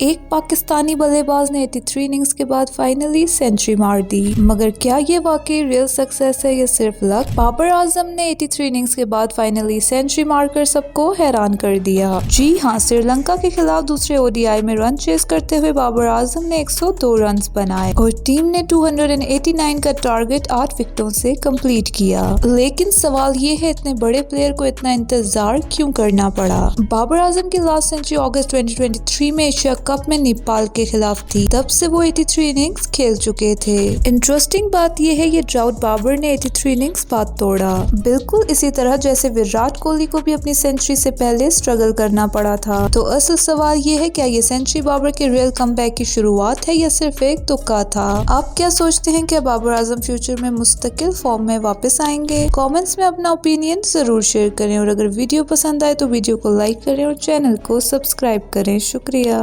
एक पाकिस्तानी बल्लेबाज ने 83 इनिंग्स के बाद फाइनली सेंचुरी मार दी, मगर क्या ये वाकई रियल सक्सेस है या सिर्फ लक? बाबर आजम ने 83 इनिंग्स के बाद फाइनली सेंचुरी मारकर सबको हैरान कर दिया। जी हां, श्रीलंका के खिलाफ दूसरे ओडीआई में रन चेस करते हुए बाबर आजम ने 102 रन बनाए और टीम ने 289 का टारगेट 8 विकेटों से कंप्लीट किया। लेकिन सवाल ये है, इतने बड़े प्लेयर को इतना इंतजार क्यों करना पड़ा? बाबर आजम की लास्ट सेंचुरी अगस्त 2023 में एशिया कप में नेपाल के खिलाफ थी। तब से वो 83 इनिंग्स खेल चुके थे। इंटरेस्टिंग बात यह है, ये ड्राउट बाबर ने 83 इनिंग्स बाद तोड़ा। बिल्कुल इसी तरह जैसे विराट कोहली को भी अपनी सेंचुरी से पहले स्ट्रगल करना पड़ा था। तो असल सवाल ये है, क्या ये सेंचुरी बाबर के रियल कमबैक की शुरुआत है या सिर्फ एक तुक्का था? आप क्या सोचते हैं, क्या बाबर आजम फ्यूचर में मुस्तकिल फॉर्म में वापस आएंगे? कमेंट्स में अपना ओपिनियन जरूर शेयर करें और अगर वीडियो पसंद आए तो वीडियो को लाइक करें और चैनल को सब्सक्राइब करें। शुक्रिया।